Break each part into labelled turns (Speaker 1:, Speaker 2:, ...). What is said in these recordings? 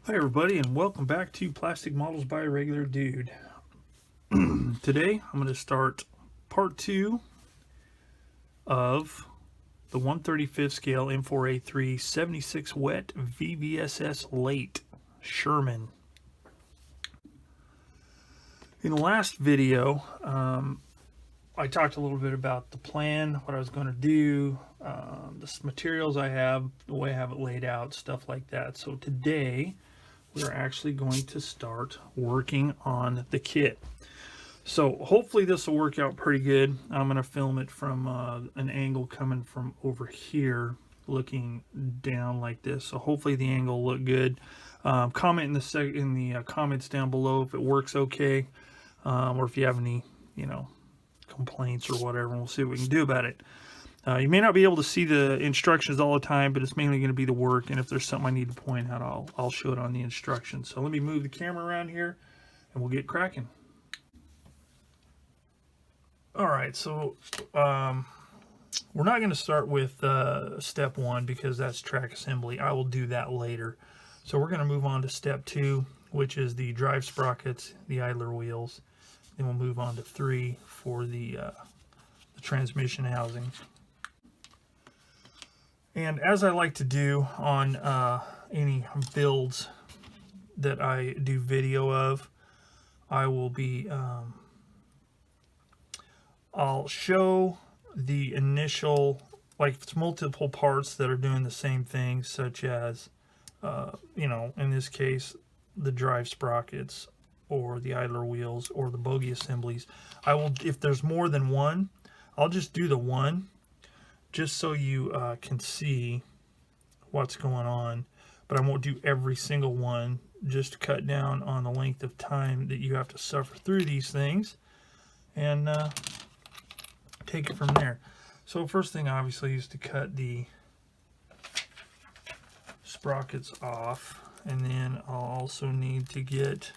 Speaker 1: Hi everybody, and welcome back to Plastic Models by a Regular Dude. Today I'm going to start part 2 of the 1/35 scale M4A376 wet VVSS late Sherman. In the last video, I talked a little bit about the plan, what I was going to do, the materials I have, the way I have it laid out, stuff like that. So today we're actually going to start working on the kit. So hopefully this will work out pretty good. I'm going to film it from an angle coming from over here, looking down like this. So hopefully the angle will look good. Comment in the comments down below if it works okay, or if you have any, complaints or whatever, and we'll see what we can do about it. You may not be able to see the instructions all the time, but it's mainly going to be the work, and if there's something I need to point out, I'll show it on the instructions. So let me move the camera around here, and we'll get cracking. Alright, so we're not going to start with step 1 because that's track assembly. I will do that later. So we're going to move on to step 2, which is the drive sprockets, the idler wheels. Then we'll move on to 3 for the transmission housing. And as I like to do on any builds that I do video of, I will be, I'll show the initial, like it's multiple parts that are doing the same thing, such as, in this case, the drive sprockets or the idler wheels or the bogie assemblies. I will, if there's more than one, I'll just do the one, just so you can see what's going on, but I won't do every single one, just to cut down on the length of time that you have to suffer through these things, and take it from there. So first thing obviously is to cut the sprockets off, and then I'll also need to get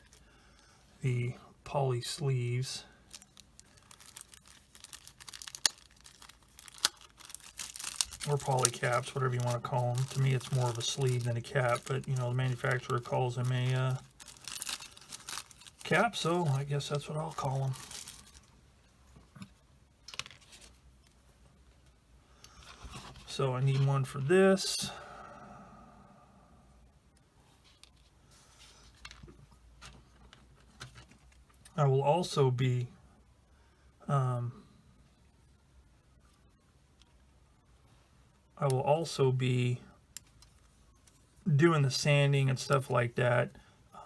Speaker 1: the poly sleeves. Or poly caps, whatever you want to call them. To me, it's more of a sleeve than a cap, but the manufacturer calls them a cap, so I guess that's what I'll call them. So I need one for this. I will also be doing the sanding and stuff like that.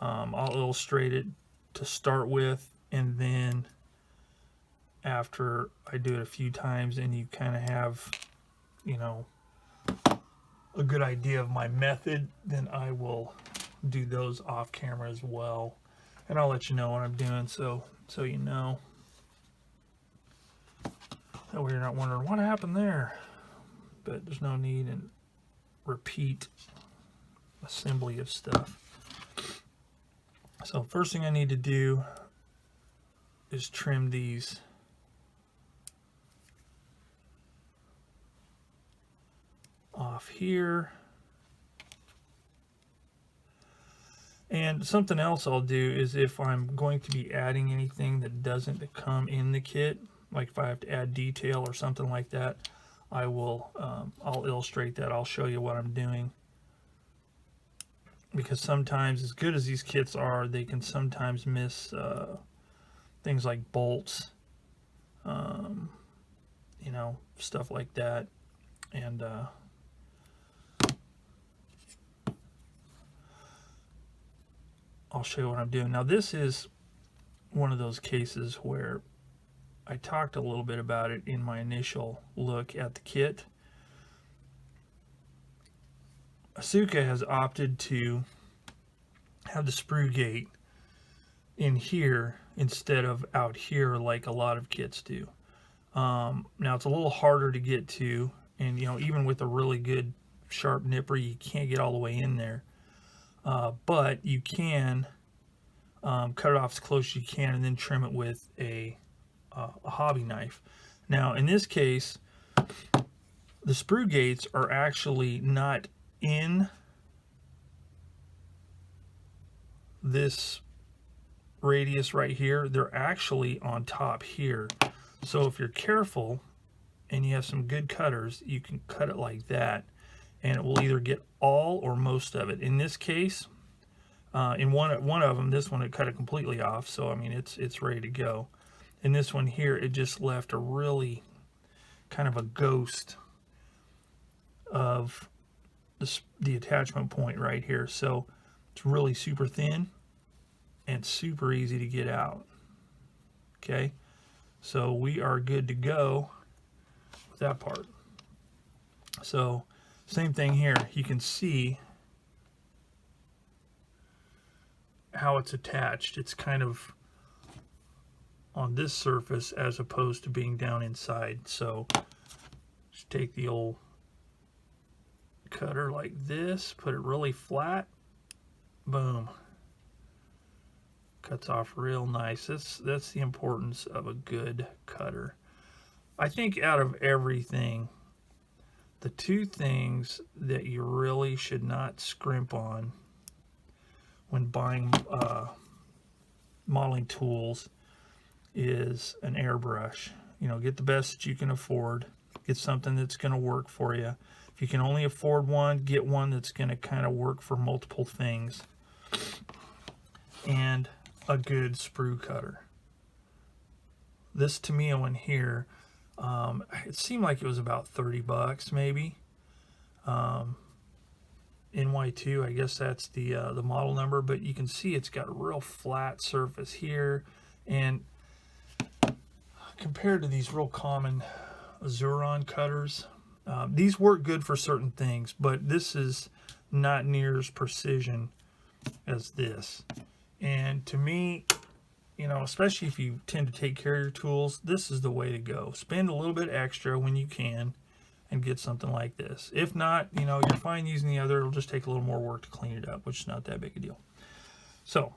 Speaker 1: I'll illustrate it to start with, and then after I do it a few times and you kind of have, a good idea of my method, then I will do those off camera as well. And I'll let you know what I'm doing, so you know. That way you're not wondering what happened there. But there's no need in repeat assembly of stuff. So first thing I need to do is trim these off here. And something else I'll do is, if I'm going to be adding anything that doesn't come in the kit, like if I have to add detail or something like that, I will, I'll illustrate that. I'll show you what I'm doing. Because sometimes, as good as these kits are, they can sometimes miss things like bolts, stuff like that. And I'll show you what I'm doing. Now this is one of those cases where I talked a little bit about it in my initial look at the kit. Asuka has opted to have the sprue gate in here instead of out here like a lot of kits do. Now it's a little harder to get to, and even with a really good sharp nipper, you can't get all the way in there. But you can cut it off as close as you can and then trim it with a hobby knife. Now in this case, the sprue gates are actually not in this radius right here, they're actually on top here. So if you're careful and you have some good cutters, you can cut it like that, and it will either get all or most of it. In this case, in one of them, this one, it cut it completely off, so I mean it's ready to go. In this one here, it just left a really kind of a ghost of the attachment point right here. So it's really super thin and super easy to get out. Okay, so we are good to go with that part. So same thing here, you can see how it's attached. It's kind of on this surface as opposed to being down inside. So just take the old cutter like this, put it really flat, boom, cuts off real nice. That's the importance of a good cutter. I think out of everything, the two things that you really should not scrimp on when buying modeling tools is an airbrush. You know, get the best that you can afford. Get something that's going to work for you. If you can only afford one, get one that's going to kind of work for multiple things. And a good sprue cutter. This Tamiya one here, it seemed like it was about 30 bucks maybe. NY2, I guess that's the model number, but you can see it's got a real flat surface here, and compared to these real common Zuron cutters, these work good for certain things, but this is not near as precision as this. And to me, you know, especially if you tend to take care of your tools, this is the way to go. Spend a little bit extra when you can and get something like this. If not, you know, you're fine using the other. It'll just take a little more work to clean it up, which is not that big a deal. So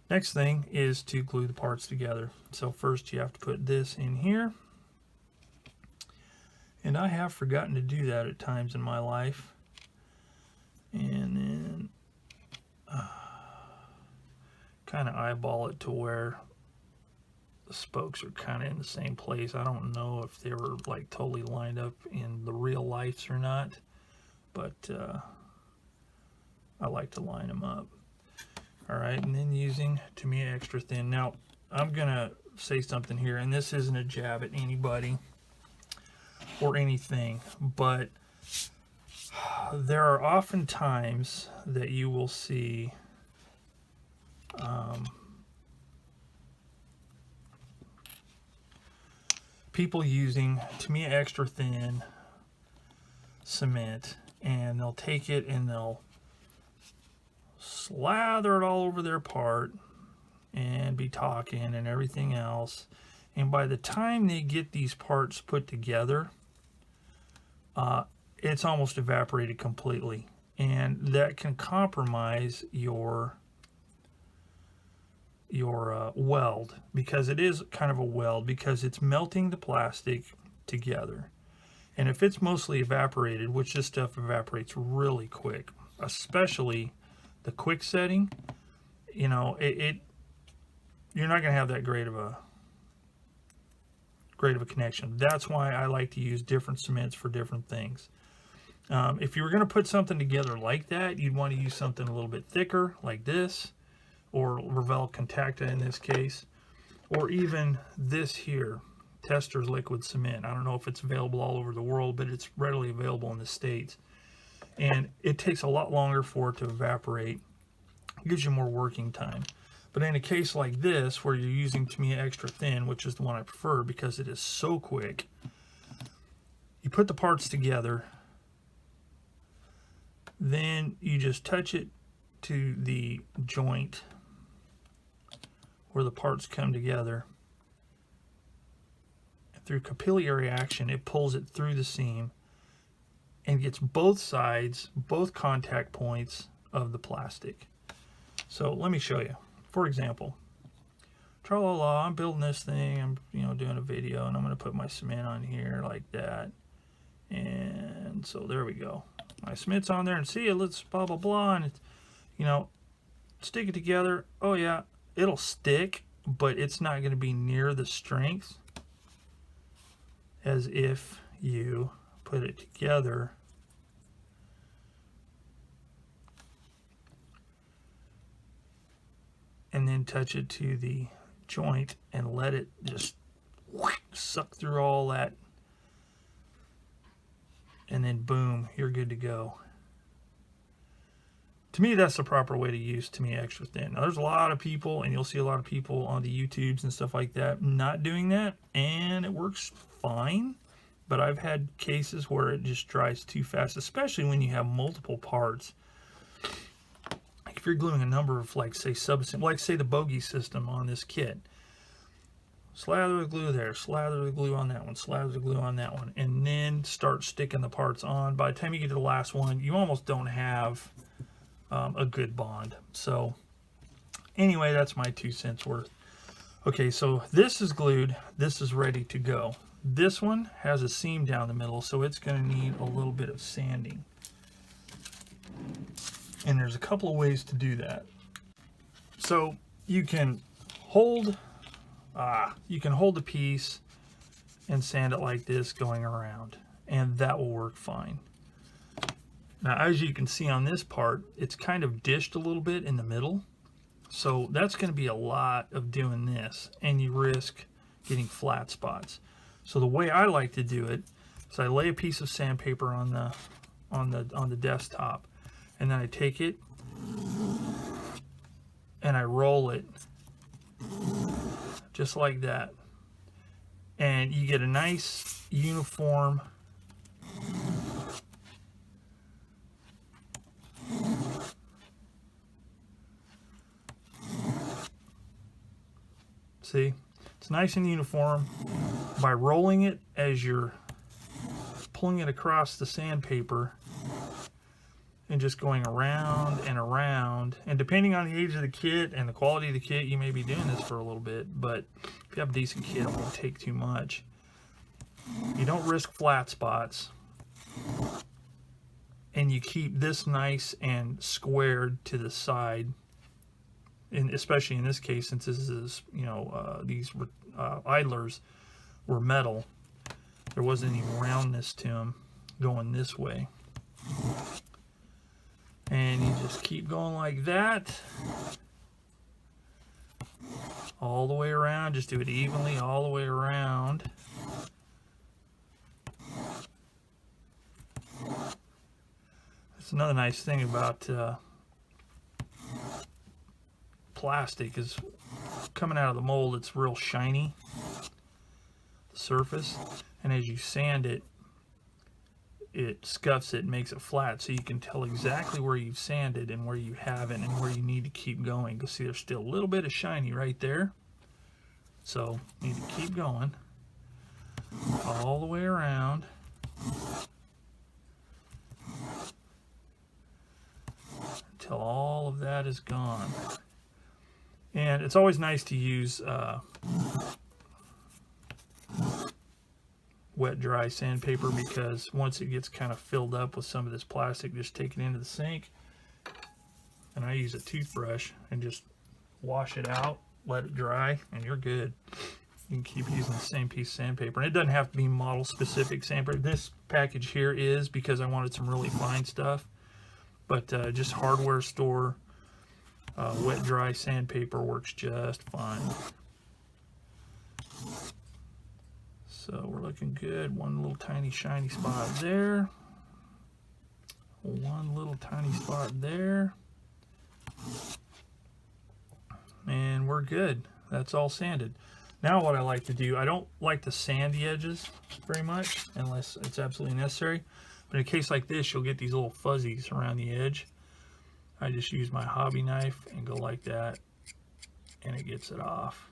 Speaker 1: next thing is to glue the parts together. So first you have to put this in here. And I have forgotten to do that at times in my life. And then kind of eyeball it to where the spokes are kind of in the same place. I don't know if they were like totally lined up in the real lights or not, but I like to line them up. All right, and then using Tamiya extra thin. Now I'm gonna say something here, and this isn't a jab at anybody or anything, but there are often times that you will see people using Tamiya extra thin cement, and they'll take it and they'll slather it all over their part and be talking and everything else, and by the time they get these parts put together, it's almost evaporated completely, and that can compromise your weld, because it is kind of a weld, because it's melting the plastic together. And if it's mostly evaporated, which this stuff evaporates really quick, especially the quick setting, you know, you're not going to have that great of a connection. That's why I like to use different cements for different things. If you were going to put something together like that, you'd want to use something a little bit thicker like this, or Revell Contacta in this case, or even this here, Tester's liquid cement. I don't know if it's available all over the world, but it's readily available in the States. And it takes a lot longer for it to evaporate. It gives you more working time. But in a case like this, where you're using Tamiya extra thin, which is the one I prefer because it is so quick, you put the parts together, then you just touch it to the joint where the parts come together. Through capillary action, it pulls it through the seam and gets both sides, both contact points of the plastic. So let me show you. For example, tra-la-la, I'm building this thing, I'm doing a video, and I'm going to put my cement on here like that. And so there we go. My cement's on there, and see it, let's blah blah blah, and it's, stick it together, oh yeah, it'll stick, but it's not going to be near the strength as if you put it together and then touch it to the joint and let it just suck through all that, and then boom, you're good to go. To me, that's the proper way to use To Me Extra Thin. Now, there's a lot of people, and you'll see a lot of people on the YouTubes and stuff like that not doing that, and it works fine. But I've had cases where it just dries too fast, especially when you have multiple parts. Like if you're gluing a number of, like, say, subassemblies, like, say, the Bogies system on this kit. Slather the glue there, slather the glue on that one, slather the glue on that one, and then start sticking the parts on. By the time you get to the last one, you almost don't have a good bond. So anyway, that's my 2 cents worth. Okay, so this is glued, this is ready to go. This one has a seam down the middle, so it's going to need a little bit of sanding. And there's a couple of ways to do that. So you can hold the piece and sand it like this going around, and that will work fine. Now, as you can see on this part, it's kind of dished a little bit in the middle. So that's going to be a lot of doing this, and you risk getting flat spots. So the way I like to do it is I lay a piece of sandpaper on the desktop, and then I take it and I roll it just like that. And you get a nice uniform see, it's nice and uniform by rolling it as you're pulling it across the sandpaper and just going around and around. And depending on the age of the kit and the quality of the kit, you may be doing this for a little bit, but if you have a decent kit, it won't take too much. You don't risk flat spots, and you keep this nice and squared to the side. And especially in this case, since this is, you know, these idlers were metal, there wasn't any roundness to them going this way. And you just keep going like that all the way around. Just do it evenly all the way around. That's another nice thing about plastic, is coming out of the mold, it's real shiny, the surface, and as you sand it, it scuffs it and makes it flat, so you can tell exactly where you've sanded and where you haven't and where you need to keep going. Because see, there's still a little bit of shiny right there, so you need to keep going all the way around until all of that is gone. And it's always nice to use wet dry sandpaper, because once it gets kind of filled up with some of this plastic, just take it into the sink, and I use a toothbrush and just wash it out, let it dry, and you're good. You can keep using the same piece of sandpaper, and it doesn't have to be model specific sandpaper. This package here is because I wanted some really fine stuff, but just hardware store wet dry sandpaper works just fine. So we're looking good. One little tiny shiny spot there. One little tiny spot there. And we're good. That's all sanded. Now what I like to do, I don't like to sand the edges very much unless it's absolutely necessary. But in a case like this, you'll get these little fuzzies around the edge. I just use my hobby knife and go like that, and it gets it off.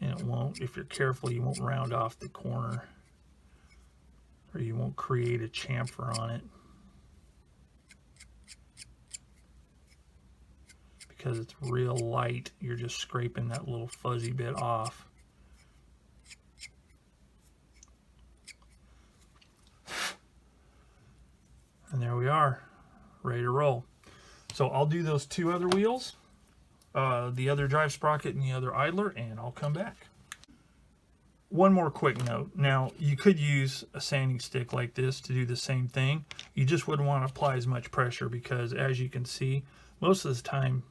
Speaker 1: And it won't, if you're careful, you won't round off the corner, or you won't create a chamfer on it, because it's real light. You're just scraping that little fuzzy bit off. And there we are, ready to roll. So I'll do those 2 other wheels, the other drive sprocket and the other idler, and I'll come back. One more quick note. Now, you could use a sanding stick like this to do the same thing. You just wouldn't want to apply as much pressure because, as you can see, most of the time,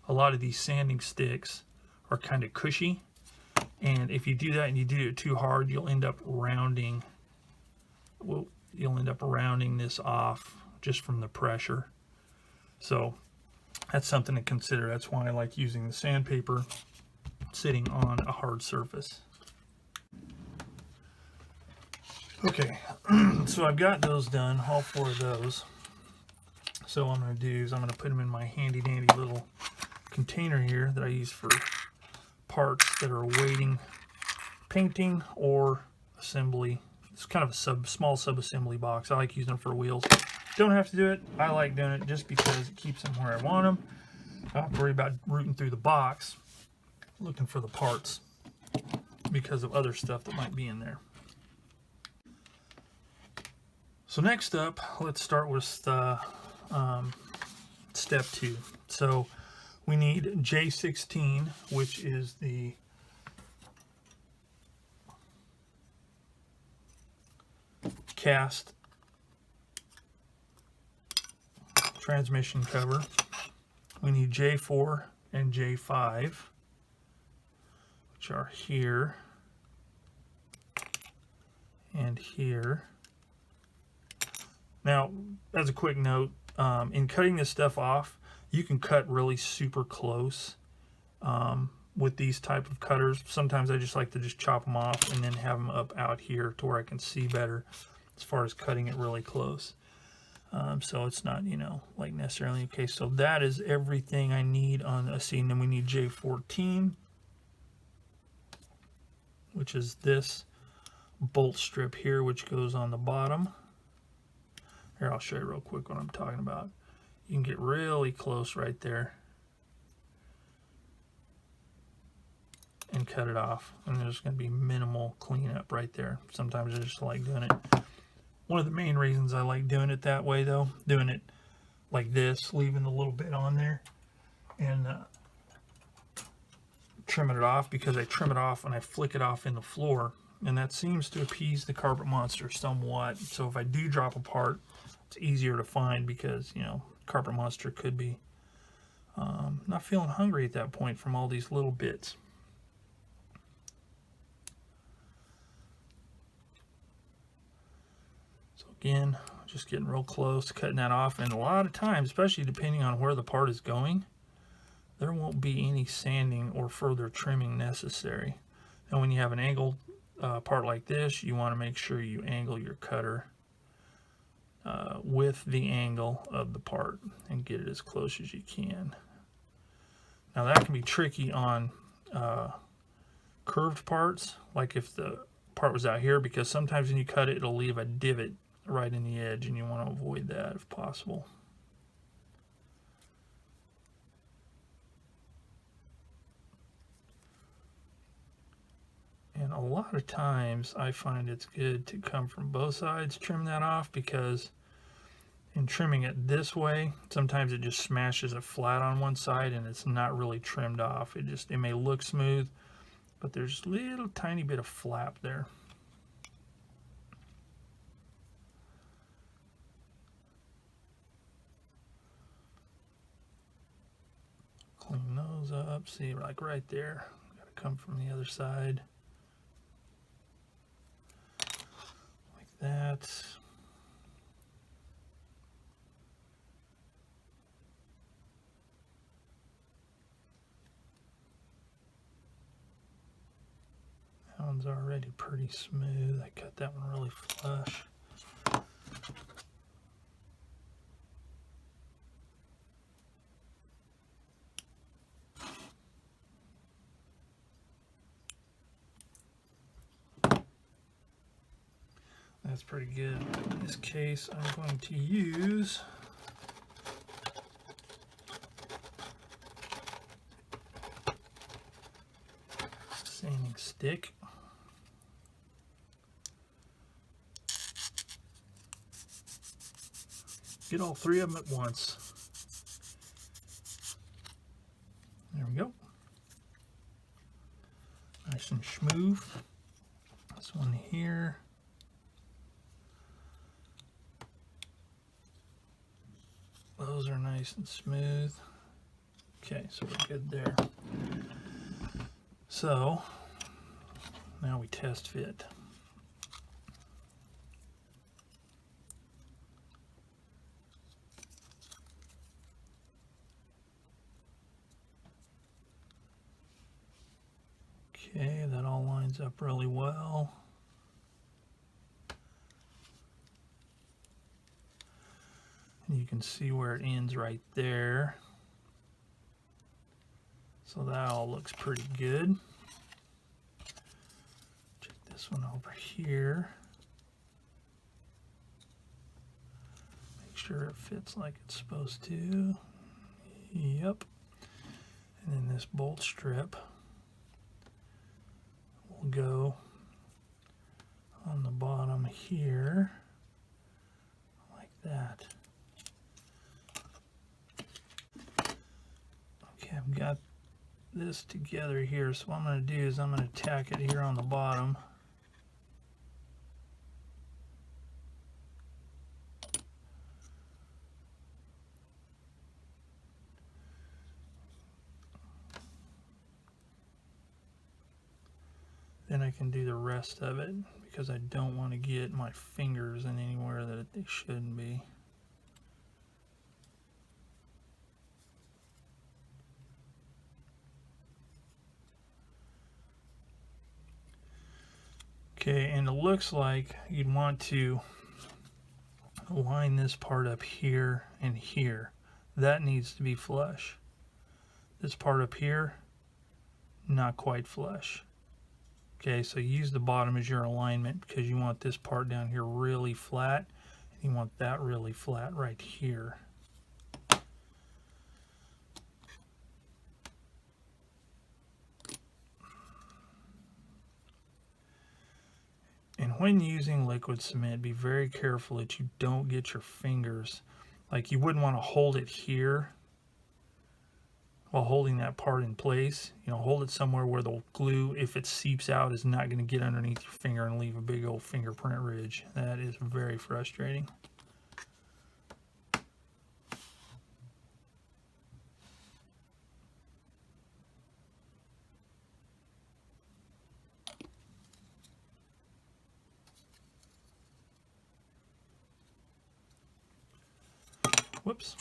Speaker 1: a lot of these sanding sticks are kind of cushy. And if you do that and you do it too hard, you'll end up rounding. Well, you'll end up rounding this off just from the pressure. So that's something to consider. That's why I like using the sandpaper sitting on a hard surface. Okay, so I've got those done, all 4 of those. So what I'm going to do is I'm going to put them in my handy dandy little container here that I use for parts that are awaiting painting or assembly. It's kind of a small sub-assembly box. I like using them for wheels. Don't have to do it. I like doing it just because it keeps them where I want them. I don't have to worry about rooting through the box looking for the parts because of other stuff that might be in there. So next up, let's start with step 2. So we need J16, which is the cast transmission cover. We need J4 and J5, which are here and here. Now, as a quick note, in cutting this stuff off, you can cut really super close with these type of cutters. Sometimes I just like to just chop them off and then have them up out here to where I can see better as far as cutting it really close. So it's not, you know, like necessarily okay. So that is everything I need on a scene. Then we need J14, which is this bolt strip here, which goes on the bottom. Here, I'll show you real quick what I'm talking about. You can get really close right there and cut it off. And there's going to be minimal cleanup right there. Sometimes I just like doing it. One of the main reasons I like doing it that way, though, doing it like this, leaving a little bit on there and trimming it off, because I trim it off and I flick it off in the floor. And that seems to appease the carpet monster somewhat. So if I do drop a part, it's easier to find because, you know, carpet monster could be not feeling hungry at that point from all these little bits. So again, just getting real close, cutting that off. And a lot of times, especially depending on where the part is going, there won't be any sanding or further trimming necessary. And when you have an angled part like this, you want to make sure you angle your cutter with the angle of the part and get it as close as you can. Now that can be tricky on curved parts, like if the part was out here, because sometimes when you cut it, it'll leave a divot right in the edge, and you want to avoid that if possible. And a lot of times I find it's good to come from both sides, trim that off, because in trimming it this way, sometimes it just smashes it flat on one side and it's not really trimmed off. It may look smooth, but there's a little tiny bit of flap there. Clean those up. See, like right there, got to come from the other side. That. That one's already pretty smooth. I cut that one really flush. That's pretty good. In this case, I'm going to use sanding stick. Get all 3 of them at once. nice and smooth. This one here. Those are nice and smooth. Okay, so we're good there. So now we test fit. Okay, that all lines up really well. And you can see where it ends right there. So that all looks pretty good. Check this one over here. Make sure it fits like it's supposed to. Yep. And then this bolt strip will go on the bottom here, like that. Okay, I've got this together here, so what I'm going to do is I'm going to tack it here on the bottom. Then I can do the rest of it because I don't want to get my fingers in anywhere that they shouldn't be. Okay, and it looks like you'd want to line this part up here and here. That needs to be flush. This part up here, not quite flush. Okay, so use the bottom as your alignment because you want this part down here really flat, and you want that really flat right here. And when using liquid cement, be very careful that you don't get your fingers, like you wouldn't want to hold it here while holding that part in place. You know, hold it somewhere where the glue, if it seeps out, is not going to get underneath your finger and leave a big old fingerprint ridge. That is very frustrating. Whoops.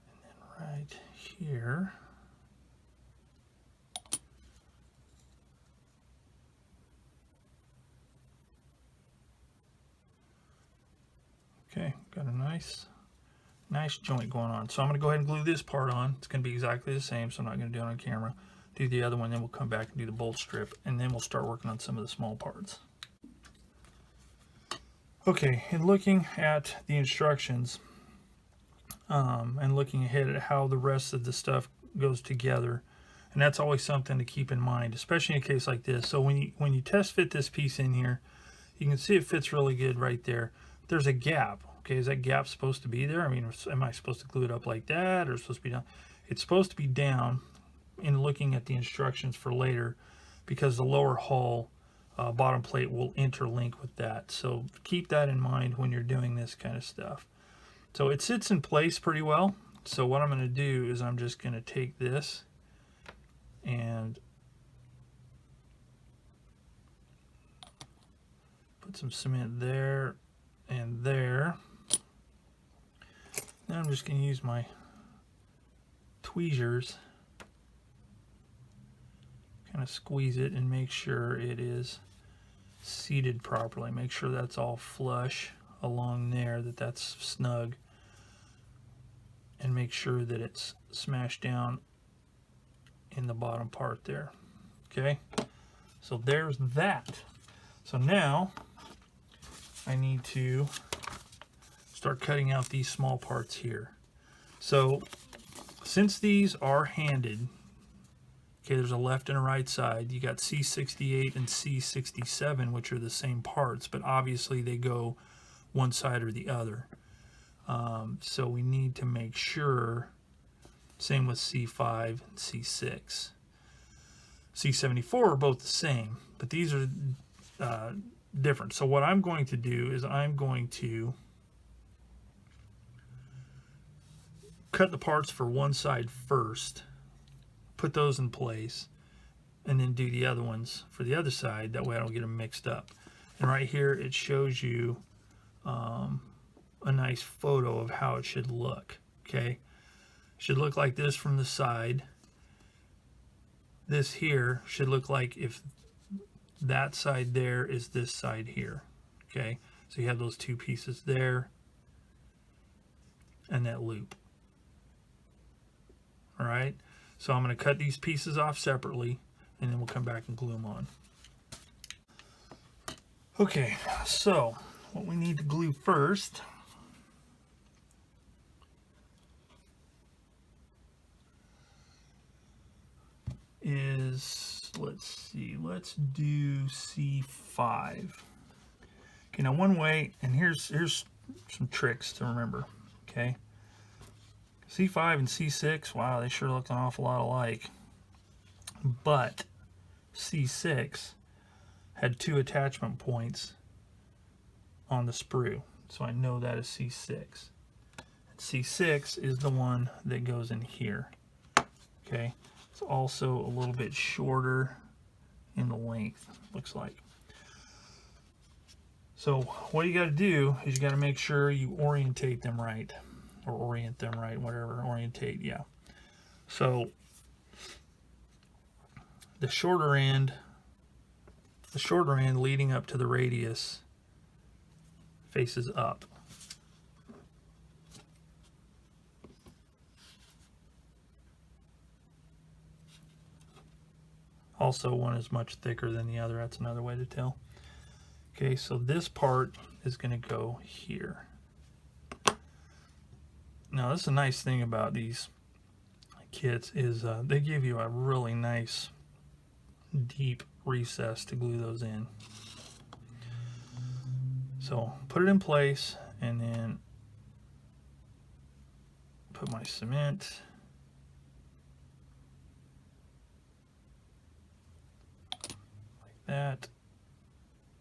Speaker 1: And then right here, okay, got a nice joint going on. So I'm going to go ahead and glue this part on. It's going to be exactly the same, so I'm not going to do it on camera. Do the other one, then we'll come back and do the bolt strip, and then we'll start working on some of the small parts. Okay, and looking at the instructions and looking ahead at how the rest of the stuff goes together, and that's always something to keep in mind, especially in a case like this. So when you test fit this piece in here, you can see it fits really good right there. There's a gap. Okay, is that gap supposed to be there? I mean, am I supposed to glue it up like that, or supposed to be down? It's supposed to be down in looking at the instructions for later, because the lower hull bottom plate will interlink with that. So keep that in mind when you're doing this kind of stuff. So it sits in place pretty well. So what I'm going to do is I'm just going to take this and put some cement there and there. Now I'm just going to use my tweezers, kind of squeeze it and make sure it is seated properly. Make sure that's all flush along there, that's snug, and make sure that it's smashed down in the bottom part there. Okay, so there's that. So now I need to start cutting out these small parts here. So since these are handed, okay, there's a left and a right side. You got C68 and C67, which are the same parts, but obviously they go one side or the other. So we need to make sure, same with C5 and C6. C74 are both the same, but these are different. So what I'm going to do is I'm going to cut the parts for one side first, put those in place, and then do the other ones for the other side. That way I don't get them mixed up. And right here it shows you a nice photo of how it should look. Okay, it should look like this from the side. This here should look like if that side there is this side here. Okay, so you have those two pieces there and that loop. All right, so I'm going to cut these pieces off separately, and then we'll come back and glue them on. Okay, so what we need to glue first is, let's see, let's do C5. Okay, now one way, and here's some tricks to remember. Okay, C5 and C6, wow, they sure look an awful lot alike. But C6 had 2 attachment points on the sprue, so I know that is C6. C6 is the one that goes in here. Okay, it's also a little bit shorter in the length, looks like. So what you got to do is you got to make sure you orientate them right, or orient them right, whatever, orientate, yeah. So the shorter end leading up to the radius faces up. Also, one is much thicker than the other. That's another way to tell. Okay, so this part is going to go here. Now, this is a nice thing about these kits is they give you a really nice deep recess to glue those in. So put it in place, and then put my cement. Like that.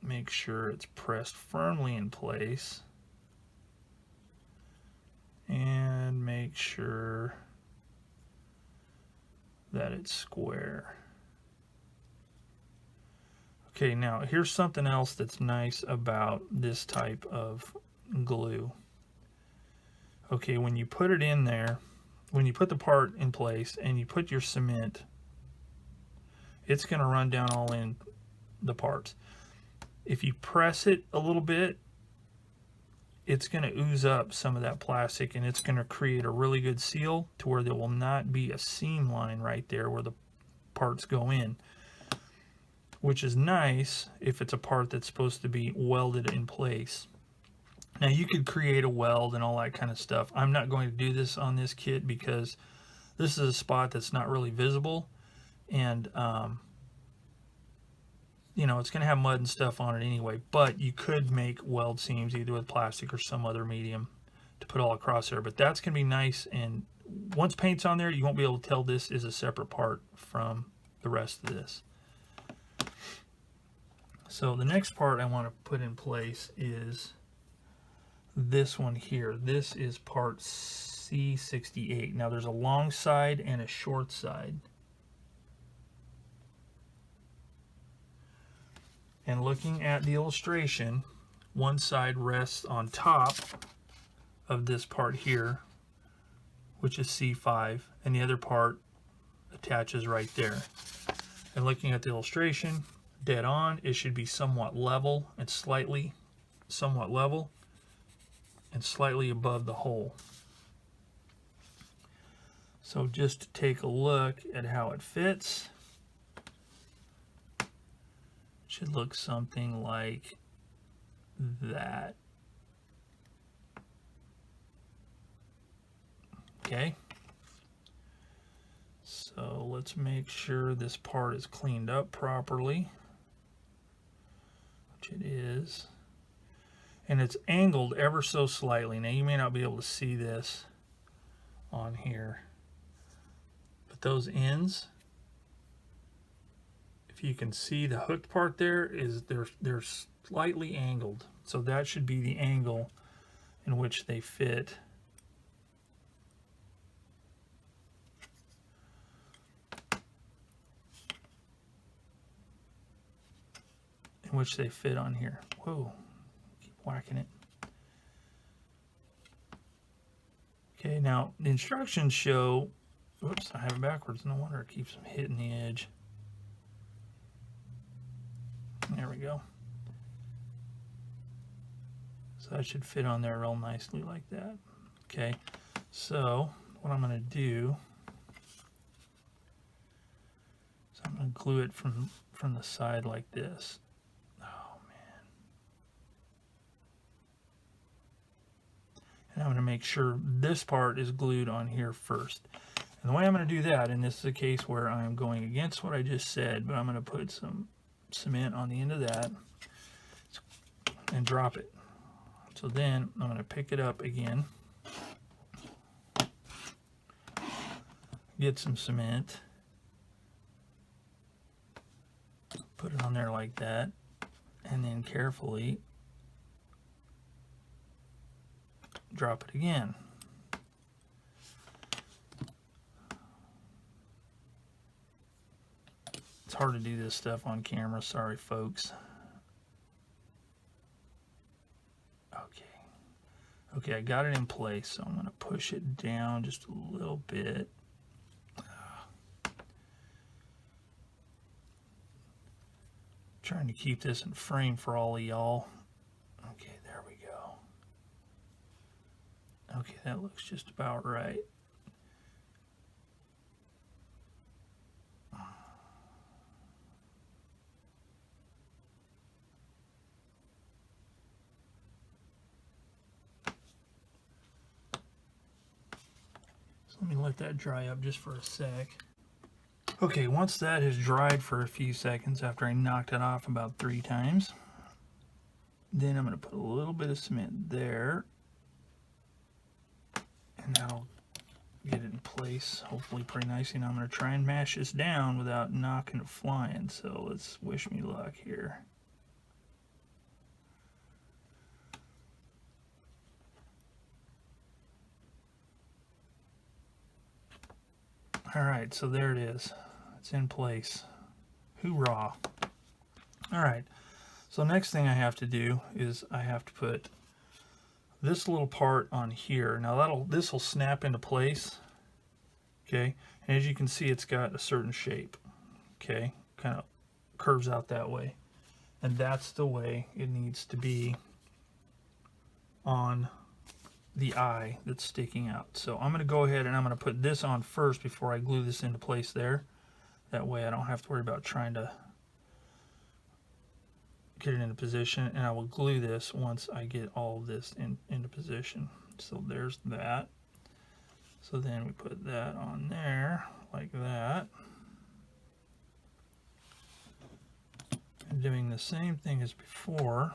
Speaker 1: Make sure it's pressed firmly in place. And make sure that it's square. Okay, now here's something else that's nice about this type of glue. Okay, when you put it in there, when you put the part in place and you put your cement, it's going to run down all in the parts. If you press it a little bit, it's going to ooze up some of that plastic, and it's going to create a really good seal to where there will not be a seam line right there where the parts go in, which is nice if it's a part that's supposed to be welded in place. Now you could create a weld and all that kind of stuff. I'm not going to do this on this kit because this is a spot that's not really visible, and you know, it's going to have mud and stuff on it anyway, but you could make weld seams either with plastic or some other medium to put all across there. But that's going to be nice, and once paint's on there, you won't be able to tell this is a separate part from the rest of this. So the next part I want to put in place is this one here. This is part C68. Now there's a long side and a short side. And looking at the illustration, one side rests on top of this part here, which is C5, and the other part attaches right there. And looking at the illustration, dead on, it should be somewhat level and slightly above the hole. So just to take a look at how it fits, should look something like that. Okay, so let's make sure this part is cleaned up properly, which it is, and it's angled ever so slightly. Now you may not be able to see this on here, but those ends if you can see the hooked part there, is they're slightly angled. So that should be the angle in which they fit. In which they fit on here. Whoa, keep whacking it. Okay, now the instructions show, whoops, I have it backwards. No wonder it keeps hitting the edge. There we go. So that should fit on there real nicely like that. Okay, so what I'm going to do is I'm going to glue it from the side like this. Oh man. And I'm going to make sure this part is glued on here first. And the way I'm going to do that, and this is a case where I'm going against what I just said, but I'm going to put some cement on the end of that and drop it. So then I'm going to pick it up again, get some cement, put it on there like that, and then carefully drop it again. It's hard to do this stuff on camera, sorry folks. Okay, I got it in place, so I'm going to push it down just a little bit. Trying to keep this in frame for all of y'all. Okay, there we go. Okay, that looks just about right. Let me let that dry up just for a sec. Okay, once that has dried for a few seconds after I knocked it off about 3 times, then I'm going to put a little bit of cement there, and that'll get it in place hopefully pretty nicely. Now I'm going to try and mash this down without knocking it flying, so let's wish me luck here. Alright, so there it is. It's in place. Hoorah. Alright, so next thing I have to do is I have to put this little part on here. Now this will snap into place. Okay, and as you can see, it's got a certain shape. Okay, kind of curves out that way. And that's the way it needs to be on the eye that's sticking out. So I'm going to go ahead and I'm going to put this on first before I glue this into place there. That way I don't have to worry about trying to get it into position, and I will glue this once I get all of this into position. So there's that. So then we put that on there like that. And doing the same thing as before.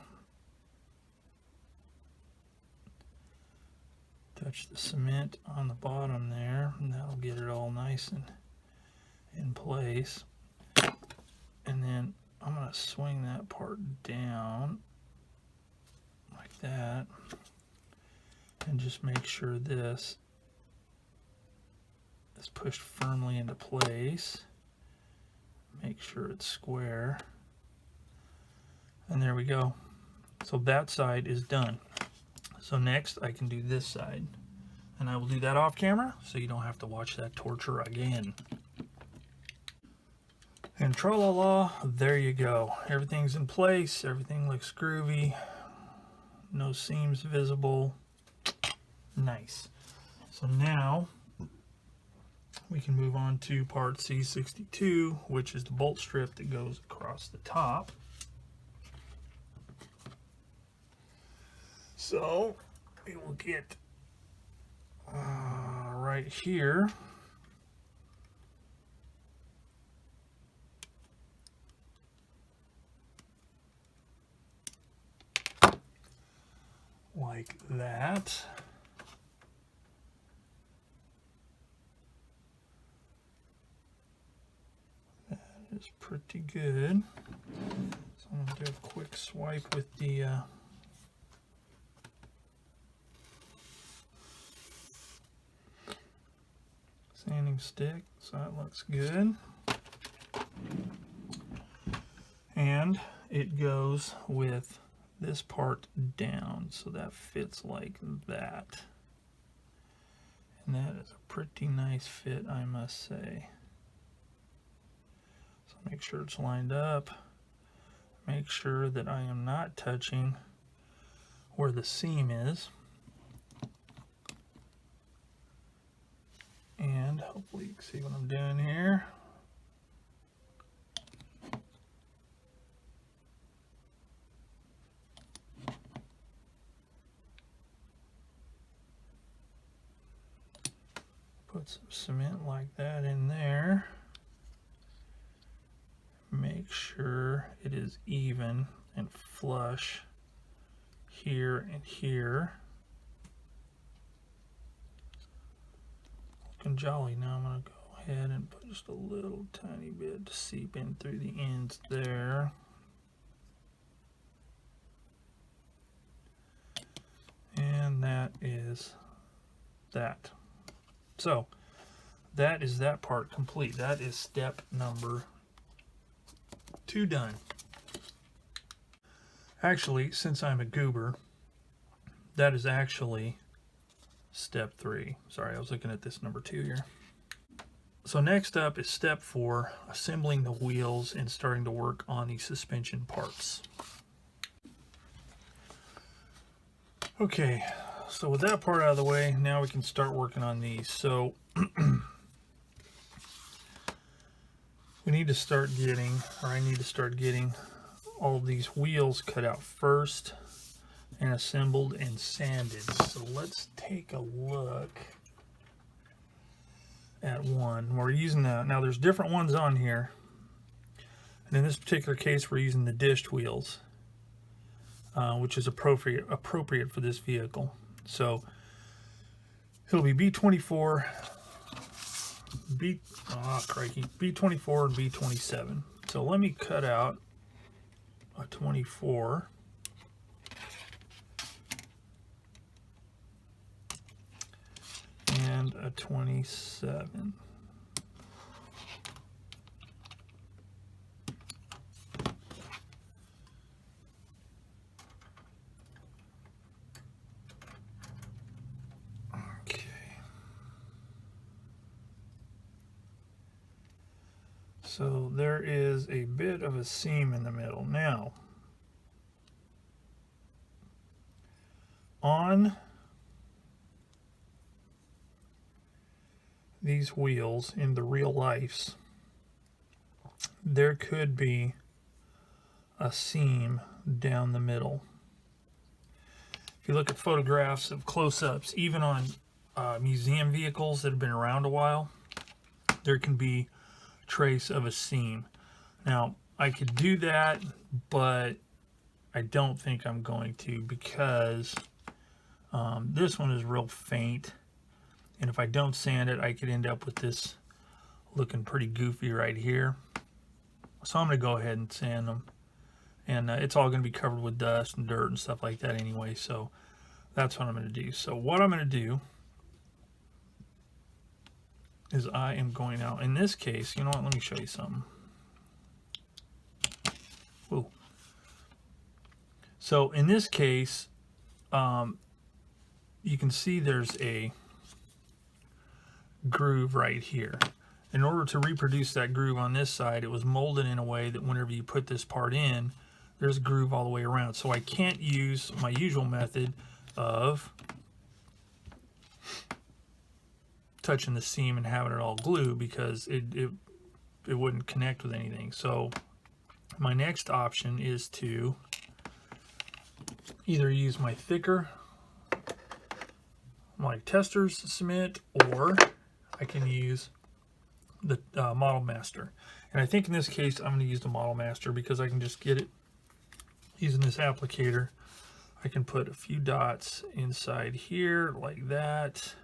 Speaker 1: Touch the cement on the bottom there, and that'll get it all nice and in place. And then I'm going to swing that part down like that, and just make sure this is pushed firmly into place. Make sure it's square. And there we go. So that side is done. So next I can do this side, and I will do that off camera so you don't have to watch that torture again. And tra-la-la, there you go. Everything's in place, everything looks groovy, no seams visible. Nice. So now we can move on to part C62, which is the bolt strip that goes across the top. So we will get right here. Like that. That is pretty good. So I'm going to do a quick swipe with the sanding stick, so that looks good. And it goes with this part down, so that fits like that. And that is a pretty nice fit, I must say. So make sure it's lined up. Make sure that I am not touching where the seam is. And hopefully you can see what I'm doing here. Put some cement like that in there. Make sure it is even and flush here and here. Looking jolly. Now I'm going to go ahead and put just a little tiny bit to seep in through the ends there. And that is that. So that is that part complete. That is step number 2 done. Actually, since I'm a goober, that is actually step 3. Sorry, I was looking at this number 2 here. So next up is step 4, assembling the wheels and starting to work on the suspension parts. Okay, so with that part out of the way, now we can start working on these. So we need to start getting, or I need to start getting all these wheels cut out first and assembled and sanded. So let's take a look at one. We're using now there's different ones on here, and in this particular case we're using the dished wheels, which is appropriate for this vehicle. So it'll be B24, B24 and B27. So let me cut out a 24. And a 27. Okay. So there is a bit of a seam in the middle. Now, on these wheels in the real lives, there could be a seam down the middle. If you look at photographs of close-ups, even on museum vehicles that have been around a while, there can be trace of a seam. Now, I could do that, but I don't think I'm going to, because this one is real faint. And if I don't sand it, I could end up with this looking pretty goofy right here. So I'm going to go ahead and sand them. And it's all going to be covered with dust and dirt and stuff like that anyway. So that's what I'm going to do. So what I'm going to do is I am going out. In this case, you know what? Let me show you something. Ooh. So in this case, you can see there's a groove right here. In order to reproduce that groove on this side, it was molded in a way that whenever you put this part in, there's a groove all the way around. So I can't use my usual method of touching the seam and having it all glue, because it wouldn't connect with anything. So my next option is to either use my thicker, my tester's cement, or I can use the Model Master. And I think in this case I'm going to use the Model Master, because I can just get it using this applicator. I can put a few dots inside here like that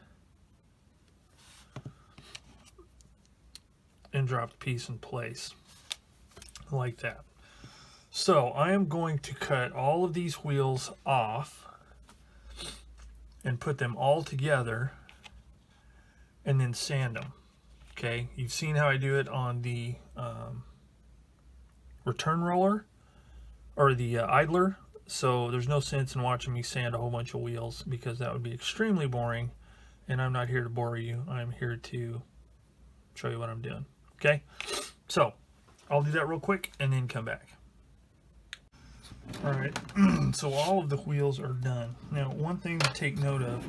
Speaker 1: and drop the piece in place. like that. So I am going to cut all of these wheels off and put them all together and then sand them. Okay, you've seen how I do it on the return roller or the idler, so there's no sense in watching me sand a whole bunch of wheels because that would be extremely boring, and I'm not here to bore you. I'm here to show you what I'm doing. Okay, so I'll do that real quick and then come back. Alright, so all of the wheels are done. Now, one thing to take note of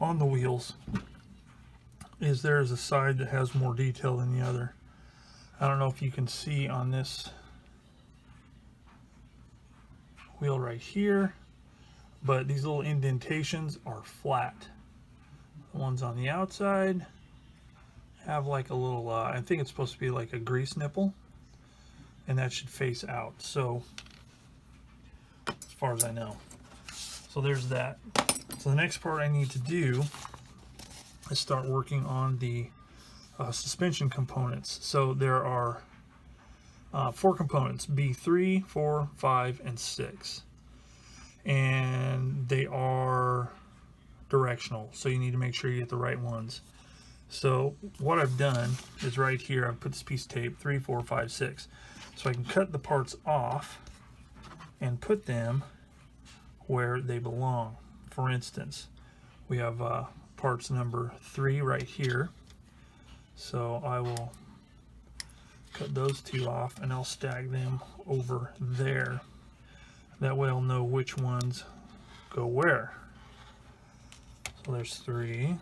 Speaker 1: on the wheels is there is a side that has more detail than the other. I don't know if you can see on this wheel right here, but these little indentations are flat. The ones on the outside have like a little, I think it's supposed to be like a grease nipple, and that should face out. So, as far as I know. So there's that. So the next part I need to do is start working on the suspension components. So there are 4 components, B3, 4, 5, and 6. And they are directional, so you need to make sure you get the right ones. So what I've done is right here, I've put this piece of tape, 3, 4, 5, 6. So I can cut the parts off and put them where they belong. For instance, we have parts number 3 right here. So I will cut those 2 off and I'll stack them over there. That way I'll know which ones go where. So there's 3.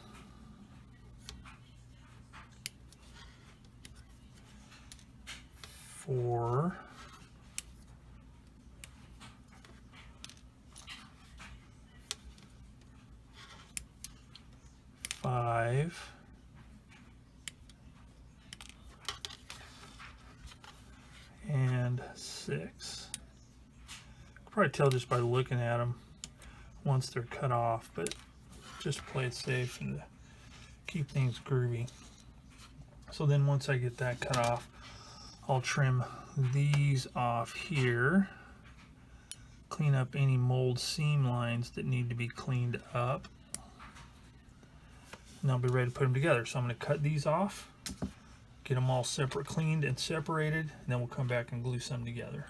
Speaker 1: 4. 5. And 6. Could probably tell just by looking at them once they're cut off, but just play it safe and keep things groovy. So then once I get that cut off, I'll trim these off here, clean up any mold seam lines that need to be cleaned up, and I'll be ready to put them together. So I'm going to cut these off, get them all separate, cleaned and separated, and then we'll come back and glue some together.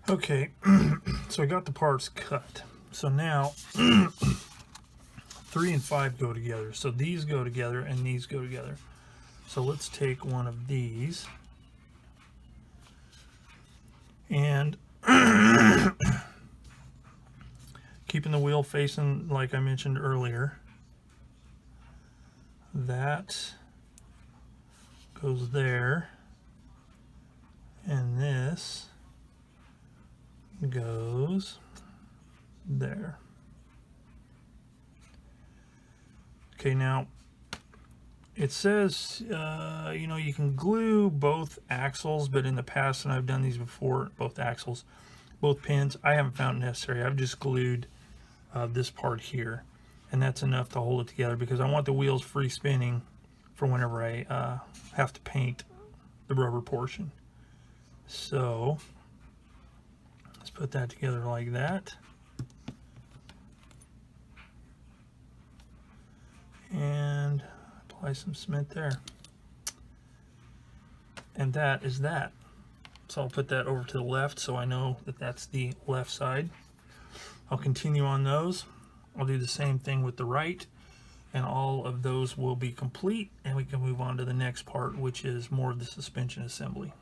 Speaker 1: Okay, so I got the parts cut. So now 3 and 5 go together. So these go together and these go together. So let's take one of these and keeping the wheel facing like I mentioned earlier, that goes there, and this goes there. Okay, now it says you know, you can glue both axles, but in the past, and I've done these before, both axles, both pins, I haven't found it necessary. I've just glued this part here, and that's enough to hold it together because I want the wheels free spinning for whenever I have to paint the rubber portion. So let's put that together like that. And apply some cement there. And that is that. So I'll put that over to the left so I know that that's the left side. I'll continue on those. I'll do the same thing with the right, and all of those will be complete, and we can move on to the next part, which is more of the suspension assembly.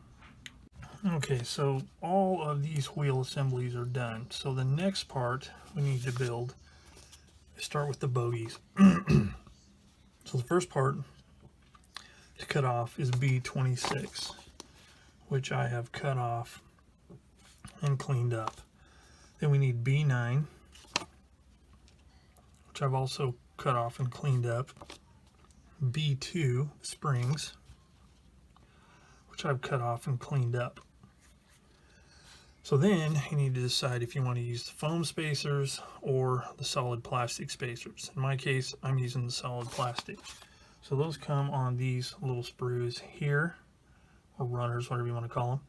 Speaker 1: Okay, so all of these wheel assemblies are done. So the next part we need to build is start with the bogies. So the first part to cut off is B26, which I have cut off and cleaned up. Then we need B9, which I've also cut off and cleaned up. B2 springs, which I've cut off and cleaned up. So then you need to decide if you want to use the foam spacers or the solid plastic spacers. In my case, I'm using the solid plastic. So those come on these little sprues here, or runners, whatever you want to call them.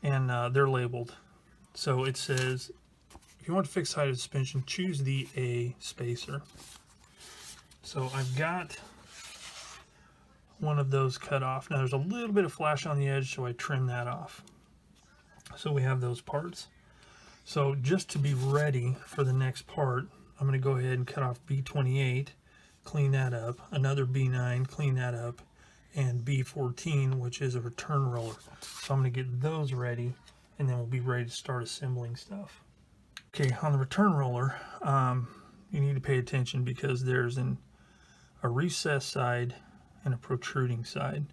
Speaker 1: and they're labeled. So it says, if you want fixed height of suspension, choose the A spacer. So I've got one of those cut off. Now there's a little bit of flash on the edge, so I trim that off. So we have those parts. So just to be ready for the next part, I'm going to go ahead and cut off B28, clean that up, another B9, clean that up, and B14, which is a return roller. So I'm going to get those ready, and then we'll be ready to start assembling stuff. Okay, on the return roller, you need to pay attention because there's a recessed side and a protruding side.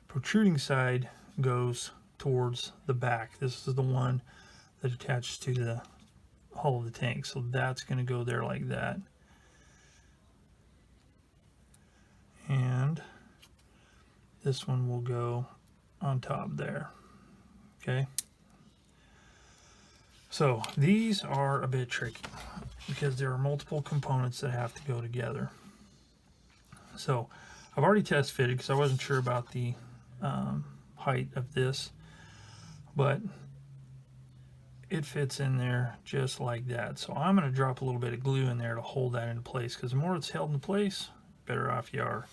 Speaker 1: Protruding side goes towards the back. This is the one that attaches to the hull of the tank. So that's going to go there like that. And this one will go on top there. Okay. So these are a bit tricky because there are multiple components that have to go together. So I've already test fitted because I wasn't sure about the height of this, but it fits in there just like that. So I'm going to drop a little bit of glue in there to hold that into place, because the more it's held in place, better off you are,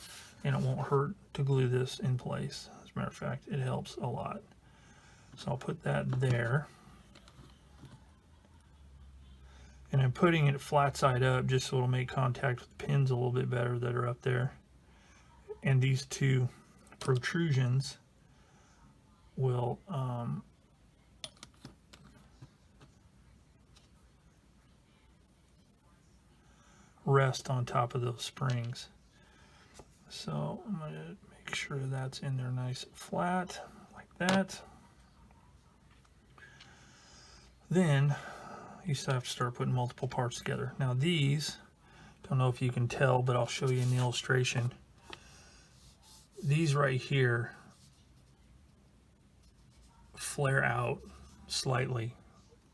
Speaker 1: and it won't hurt to glue this in place. As a matter of fact, it helps a lot. So I'll put that there, and I'm putting it flat side up just so it'll make contact with the pins a little bit better that are up there. And these two protrusions will rest on top of those springs. So I'm going to make sure that's in there nice and flat like that. Then you still have to start putting multiple parts together. Now these, don't know if you can tell, but I'll show you in the illustration. These right here flare out slightly.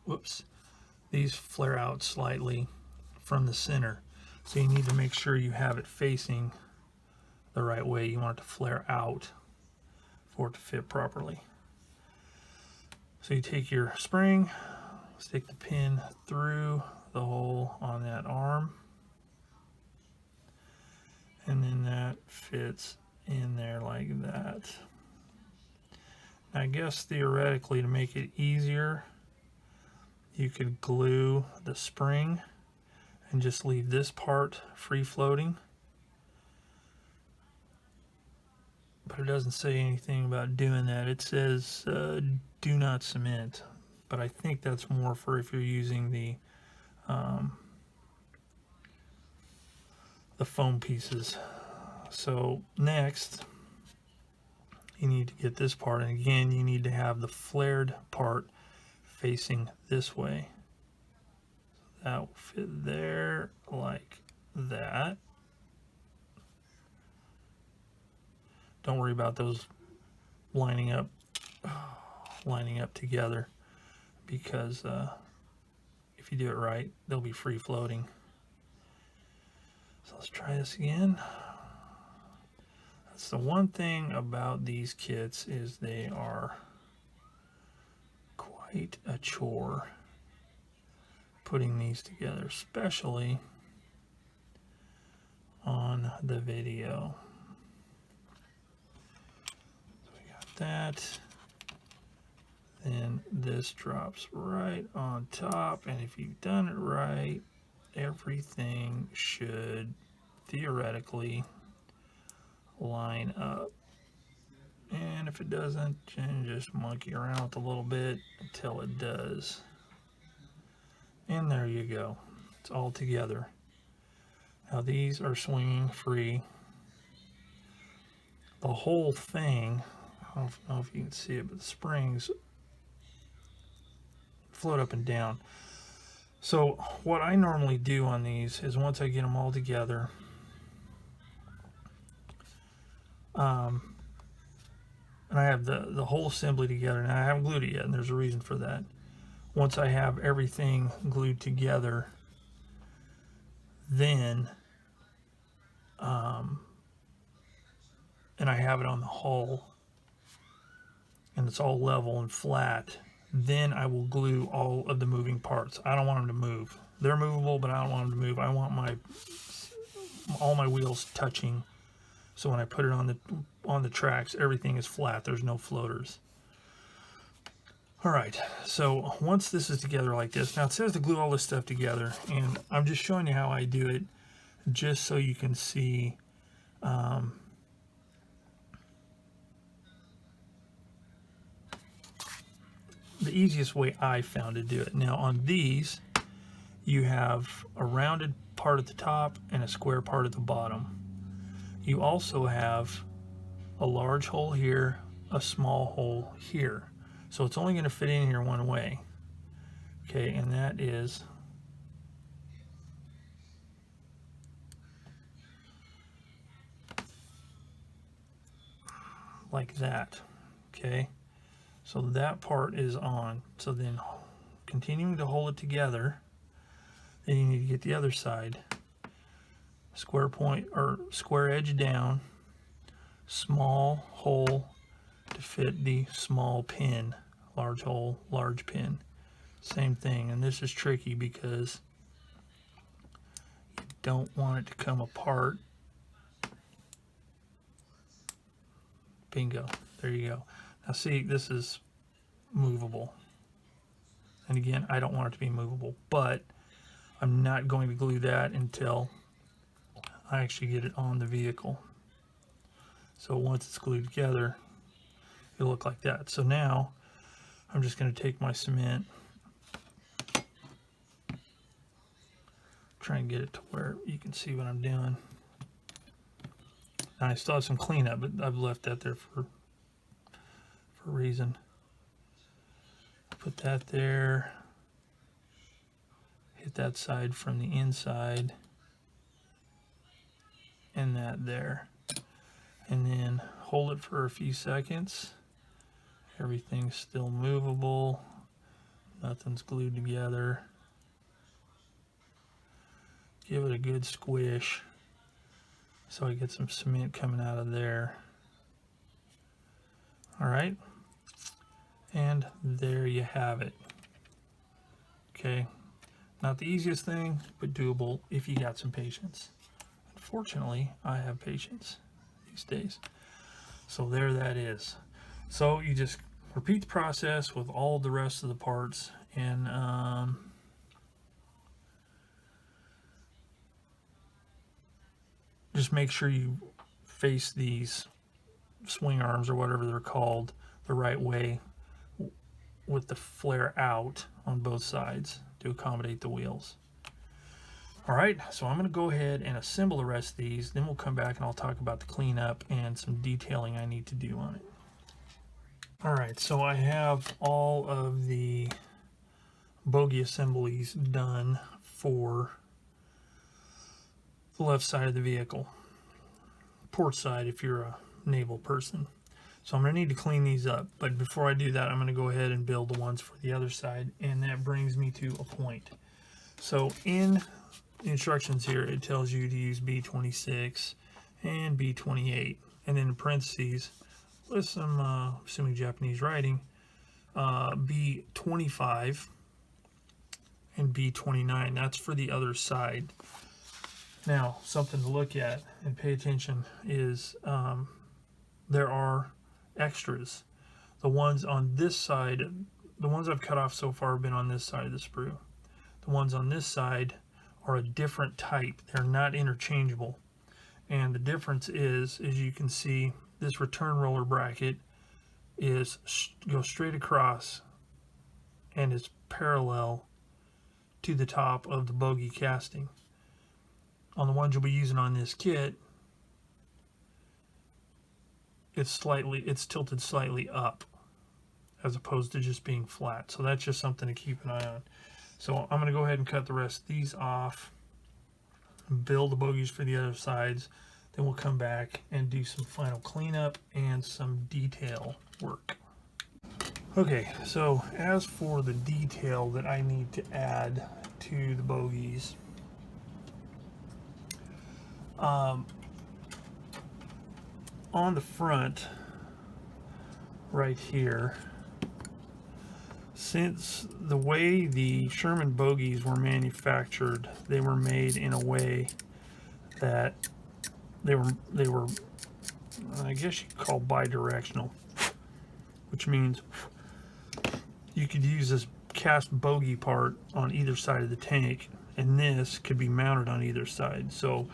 Speaker 1: Whoops. These flare out slightly from the center. So you need to make sure you have it facing the right way. You want it to flare out for it to fit properly. So you take your spring, stick the pin through the hole on that arm, and then that fits in there like that. I guess theoretically, to make it easier, you could glue the spring and just leave this part free floating, but it doesn't say anything about doing that. It says do not cement, but I think that's more for if you're using the foam pieces. So next, you need to get this part, and again, you need to have the flared part facing this way. So that will fit there like that. Don't worry about those lining up together, because if you do it right, they'll be free floating. So let's try this again. That's the one thing about these kits, is they are quite a chore putting these together, especially on the video. So we got that. Then this drops right on top, and if you've done it right, everything should theoretically line up. And if it doesn't, then just monkey around with a little bit until it does. And there you go. It's all together. Now these are swinging free. The whole thing, I don't know if you can see it, but the springs float up and down. So what I normally do on these is, once I get them all together, and I have the whole assembly together. Now I haven't glued it yet, and there's a reason for that. Once I have everything glued together, then and I have it on the hull, and it's all level and flat, then I will glue all of the moving parts. I don't want them to move. They're movable, but I don't want them to move. I want all my wheels touching, so when I put it on the tracks, everything is flat. There's no floaters. All right, so once this is together like this, now it says to glue all this stuff together, and I'm just showing you how I do it, just so you can see the easiest way I found to do it. Now on these, you have a rounded part at the top and a square part at the bottom. You also have a large hole here, a small hole here. So it's only going to fit in here one way. Okay, and that is like that. Okay, so that part is on. So then continuing to hold it together, then you need to get the other side. Square point or square edge down, small hole to fit the small pin, large hole, large pin. Same thing, and this is tricky because you don't want it to come apart. Bingo, there you go. Now see, this is movable. And again, I don't want it to be movable, but I'm not going to glue that until I actually get it on the vehicle. So once it's glued together, it'll look like that. So now I'm just going to take my cement, try and get it to where you can see what I'm doing. Now I still have some cleanup, but I've left that there for a reason. Put that there, hit that side from the inside, and that there, and then hold it for a few seconds. Everything's still movable, nothing's glued together. Give it a good squish so I get some cement coming out of there. All right, and there you have it. Okay, not the easiest thing, but doable if you got some patience. Unfortunately, I have patience these days. So there that is. So you just repeat the process with all the rest of the parts, and just make sure you face these swing arms or whatever they're called the right way with the flare out on both sides to accommodate the wheels. All right, so I'm going to go ahead and assemble the rest of these, then we'll come back and I'll talk about the cleanup and some detailing I need to do on it. All right, so I have all of the bogie assemblies done for the left side of the vehicle, port side if you're a naval person. So I'm going to need to clean these up, but before I do that, I'm going to go ahead and build the ones for the other side, and that brings me to a point. So in the instructions here, it tells you to use B26 and B28, and then in parentheses with some assuming Japanese writing, B25 and B29. That's for the other side. Now, something to look at and pay attention is there are extras. The ones on this side, the ones I've cut off so far have been on this side of the sprue. The ones on this side are a different type. They're not interchangeable. And the difference is, as you can see, this return roller bracket goes straight across and is parallel to the top of the bogie casting. On the ones you'll be using on this kit, it's tilted slightly up as opposed to just being flat. So that's just something to keep an eye on. So I'm going to go ahead and cut the rest of these off, build the bogies for the other sides, then we'll come back and do some final cleanup and some detail work. Okay, so as for the detail that I need to add to the bogies, on the front, right here. Since the way the Sherman bogies were manufactured, they were made in a way that they were I guess you could call bidirectional, which means you could use this cast bogie part on either side of the tank, and this could be mounted on either side. So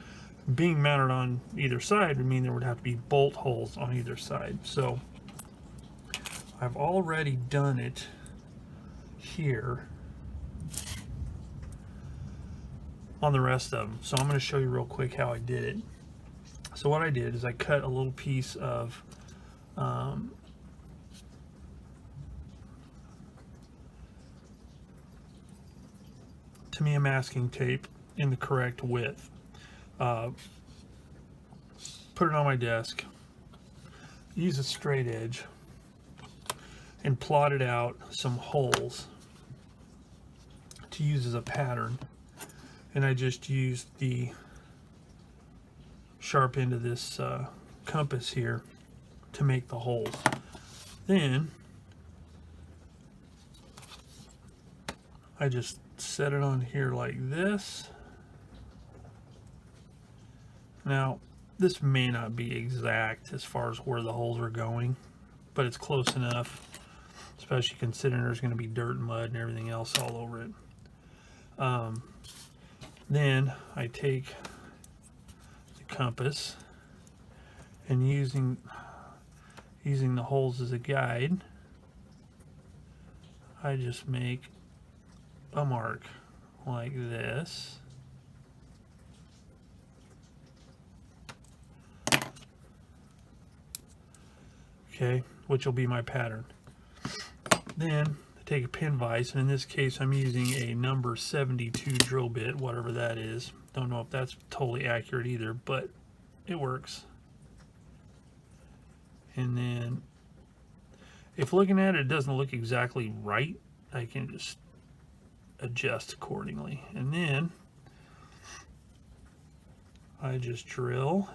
Speaker 1: being mounted on either side would mean there would have to be bolt holes on either side. So I've already done it here on the rest of them, so I'm going to show you real quick how I did it. So what I did is I cut a little piece of Tamiya masking tape in the correct width, put it on my desk, use a straight edge, and plotted out some holes to use as a pattern. And I just used the sharp end of this compass here to make the holes. Then I just set it on here like this. Now this may not be exact as far as where the holes are going, but it's close enough, especially considering there's going to be dirt and mud and everything else all over it. Then I take the compass and using the holes as a guide, I just make a mark like this. Okay, which will be my pattern. Then I take a pin vise, and in this case I'm using a number 72 drill bit, whatever that is. Don't know if that's totally accurate either, but it works. And then if looking at it, it doesn't look exactly right, I can just adjust accordingly. And then I just drill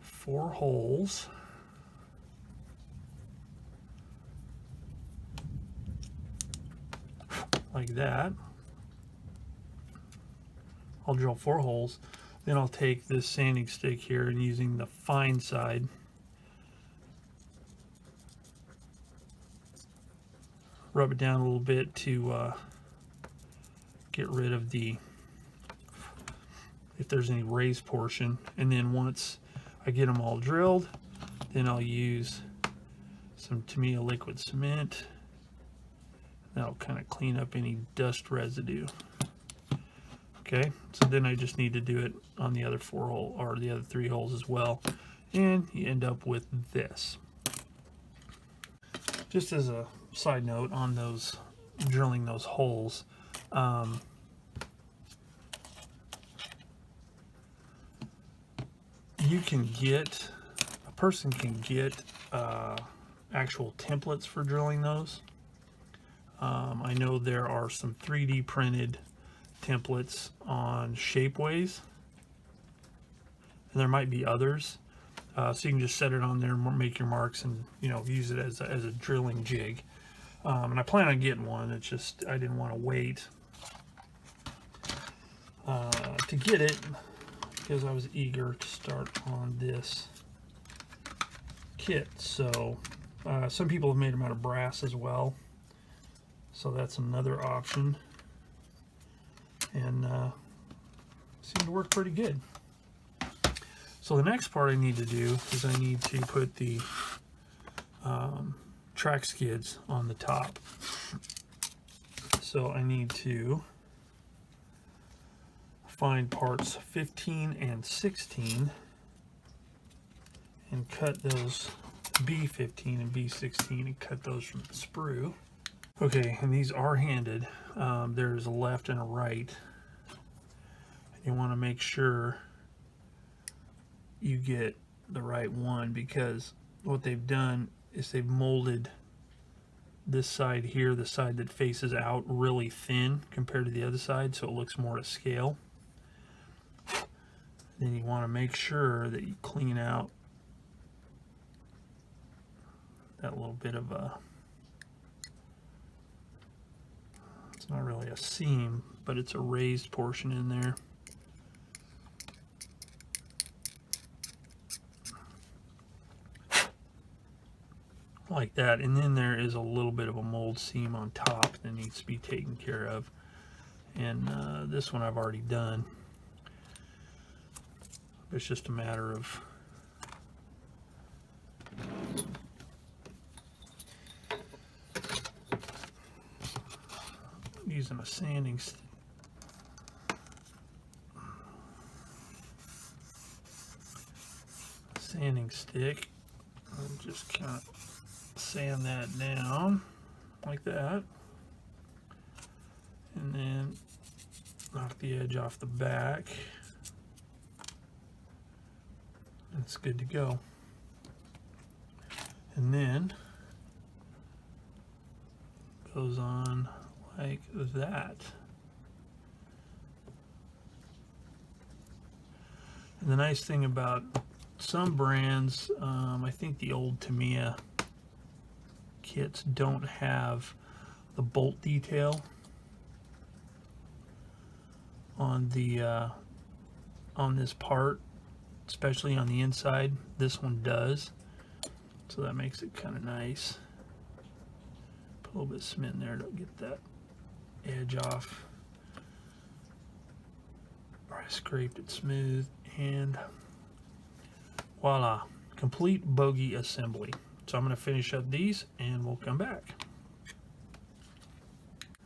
Speaker 1: 4 holes like that. I'll drill 4 holes, then I'll take this sanding stick here and using the fine side rub it down a little bit to get rid of if there's any raised portion. And then once I get them all drilled, then I'll use some Tamiya liquid cement. That'll kind of clean up any dust residue. Okay, so then I just need to do it on the other 4 holes, or the other 3 holes as well, and you end up with this. Just as a side note on those drilling those holes, you can get, a person can get actual templates for drilling those. I know there are some 3D printed templates on Shapeways, and there might be others, so you can just set it on there and make your marks and, you know, use it as a drilling jig. And I plan on getting one. It's just I didn't want to wait to get it because I was eager to start on this kit. So some people have made them out of brass as well, so that's another option, and seemed to work pretty good. So the next part I need to do is I need to put the track skids on the top. So I need to find parts 15 and 16 and cut those B15 and B16 and cut those from the sprue. Okay, and these are handed. There's a left and a right. You want to make sure you get the right one, because what they've done is they've molded this side here, the side that faces out, really thin compared to the other side, so it looks more to scale. Then you want to make sure that you clean out got a little bit of a, it's not really a seam, but it's a raised portion in there. Like that. And then there is a little bit of a mold seam on top that needs to be taken care of. And this one I've already done. It's just a matter of using a sanding stick and just kind of sand that down like that, and then knock the edge off the back. It's good to go. And then goes on like that. And the nice thing about some brands, I think the old Tamiya kits don't have the bolt detail on the on this part, especially on the inside. This one does, so that makes it kind of nice. Put a little bit of cement in there to get that edge off. I scraped it smooth, and voila, complete bogie assembly. So I'm going to finish up these and we'll come back.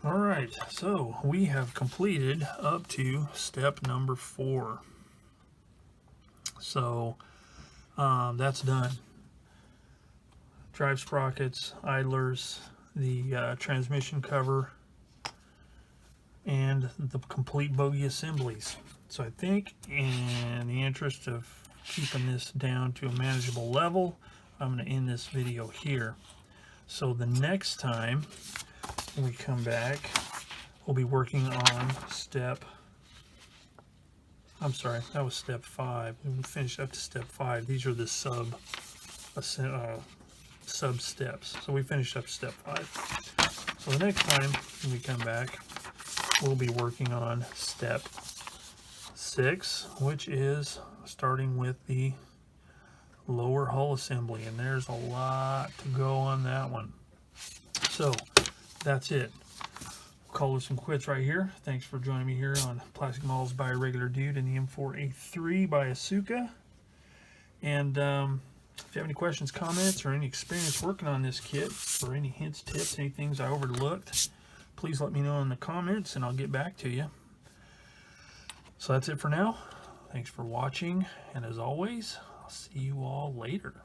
Speaker 1: Alright, so we have completed up to step number 4. So that's done. Drive sprockets, idlers, the transmission cover, and the complete bogie assemblies. So I think in the interest of keeping this down to a manageable level, I'm going to end this video here. So the next time we come back, we'll be working on step, I'm sorry, that was step 5. We finished up to step 5. These are the sub steps. So we finished up step 5. So the next time we come back, we'll be working on step 6, which is starting with the lower hull assembly, and there's a lot to go on that one. So that's it. We'll call this some quits right here. Thanks for joining me here on Plastic Models by a Regular Dude and the M4A3 by Asuka. And if you have any questions, comments, or any experience working on this kit, or any hints, tips, any things I overlooked, please let me know in the comments and I'll get back to you. So that's it for now. Thanks for watching, and as always, I'll see you all later.